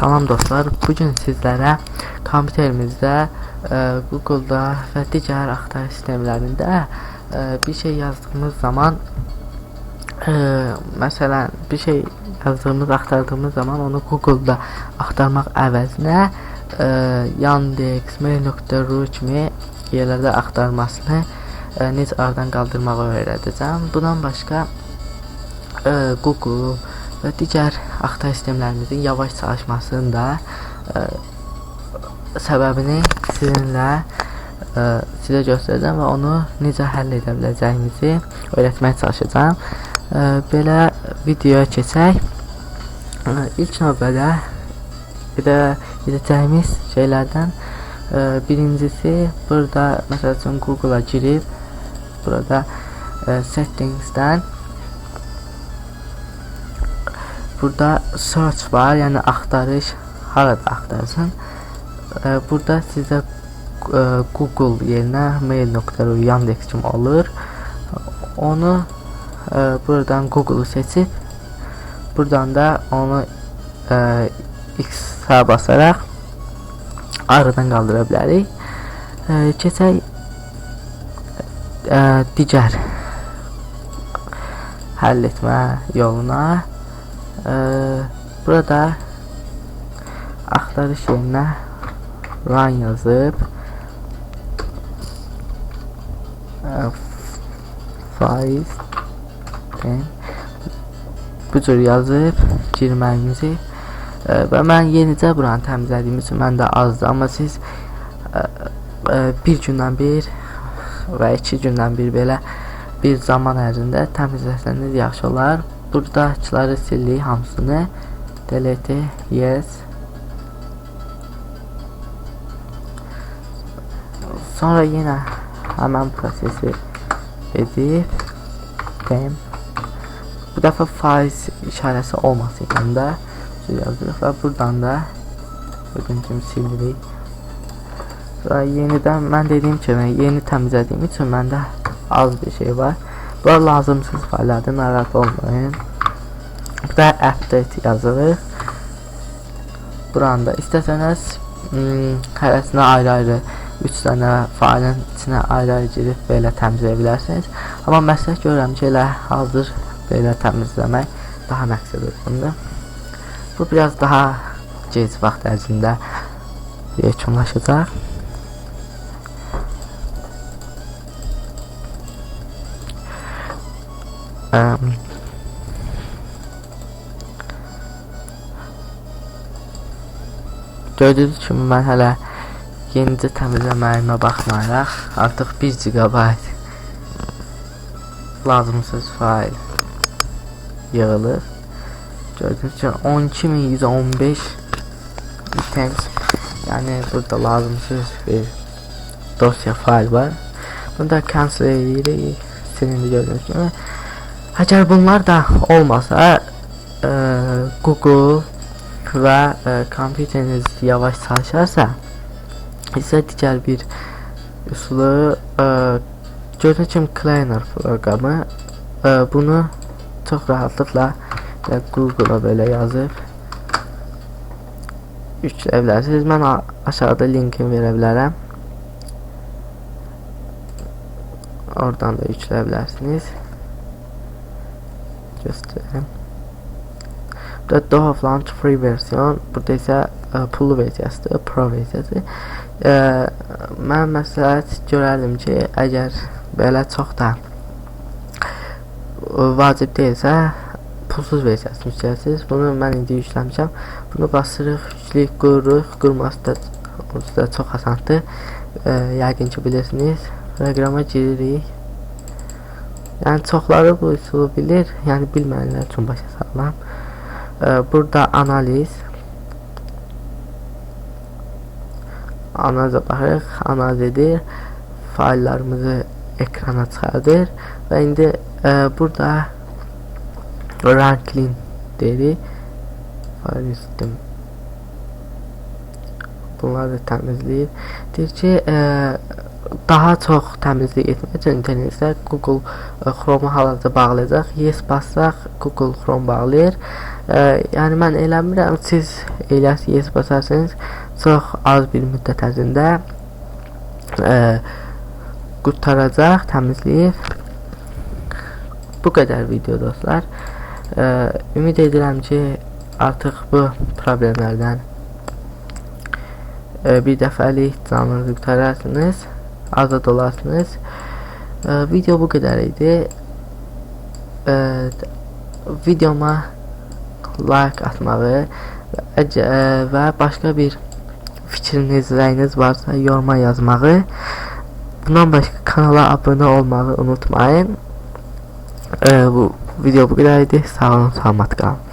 Salam dostlar, bugün sizlərə kompüterimizdə, Google'da və digər axtarış sistemlərində bir şey yazdığımız zaman, məsələn, bir şey axtardığımız zaman onu Google'da axtarmaq əvəzinə Yandex, Mail.ru kimi yerlərdə axtarmasını necə aradan qaldırmağı öyrədəcəm. Bundan başqa Google və digər axtarış sistemlərimizin yavaş çalışmasının da səbəbini sizə göstərəcəm və onu necə həll edə biləcəyimizi öyrətməyə çalışacağım. Belə videoya keçək. İlk növbədə edəcəyimiz şeylərdən birincisi, burada məsəl üçün Google'a girib, burada settingsdən burada search var, yəni axtarış, harada axtarsın. Burada sizə Google yerinə Mail.ru, Yandex kimi olur. Onu buradan Google'u seçib, buradan da onu X-ə basaraq aradan qaldıra bilərik. Keçək digər həll etmə yoluna. Burada axtarış yerinə run yazıb faiz bu cür yazıb girməyimizi və mən yenicə buranı təmizlədiyim üçün məndə azdır, amma siz bir gündən bir və 2 gündən bir belə bir zaman ərzində təmizləsəniz yaxşı olar. Buradakiləri sildik hamısını, delete, yes. Sonra yenə həmən prosesi edib bu dəfə faiz işarəsi olmasın yanında yazırıq və buradan da bugün kimi sildirik. Sonra yenidən mən dediyim kimi yeni təmizlədiyim üçün məndə az bir şey var. Bunlar lazımsız faillərdir, narahat olmayın. Burada update yazılır. Buranda istəsəniz hərəsinə ayrı-ayrı 3 dənə failin içinə ayrı-ayrı girib belə təmizləyə bilərsiniz. Amma məsləhət görürəm ki, elə hazır belə təmizləmək daha məqsəd uyğundur. Bu biraz daha gec vaxt ərzində yekunlaşacaq. Gördüyünüz kimi mən hələ yenicə təmizləməyimə baxmayaraq artıq 1 GB lazımsız fail yığılır. Gördüyünüz kimi 12115 items, yəni burada lazımsız bir dosya fail var. Bunu da cancel edirik. Silindi gördüyünüz kimi. Əgər bunlar da olmasa, Google və kompüteriniz yavaş çalışarsa, isə digər bir üsulu gördüyünüz kimi Cleaner proqramı, bunu çox rahatlıqla Google'a belə yazıb yükləyə bilərsiniz. Mən aşağıda linkini verə bilərəm, oradan da yükləyə bilərsiniz. Göstərəm. Burada Doha Launch Free versiyon, burada isə pullu versiyasıdır, Pro versiyası. Mən məsləhət görərdim ki, əgər belə çox da vacib deyilsə, pulsuz versiyasını yükləyəsiniz. Bunu mən indi yükləmişəm. Bunu basırıq, yükləyib qururuq. Qurması da çox asandır. Yəqin ki, bilirsiniz. Proqrama giririk. Yəni çoxları bu üsulu bilir, yəni bilməyənlər üçün başa salıram. Burada analiza baxırıq, analiz edir, faillərimizi ekrana çıxardır və indi burada ranking deyirik. File system bunları təmizləyir. Deyir ki, daha çox təmizlik etmək üçün internetdə Google Chrome-u hal-hazırda bağlayacaq. Yes basaq Google Chrome bağlayır. Yəni mən eləmirəm, siz eləsiniz, yes basarsanız çox az bir müddət ərzində qurtaracaq, təmizləyir. Bu qədər video dostlar. Ümid edirəm ki, artıq bu problemlərdən bir dəfəlik canınızı qurtararsınız, azad olarsınız. Video bu qədər idi. Videoma like atmağı və başqa bir fikriniz, rəyiniz varsa yoruma yazmağı, bundan başqa kanala abunə olmağı unutmayın. Bu video bu qədər idi. Sağ olun, salamat qalın.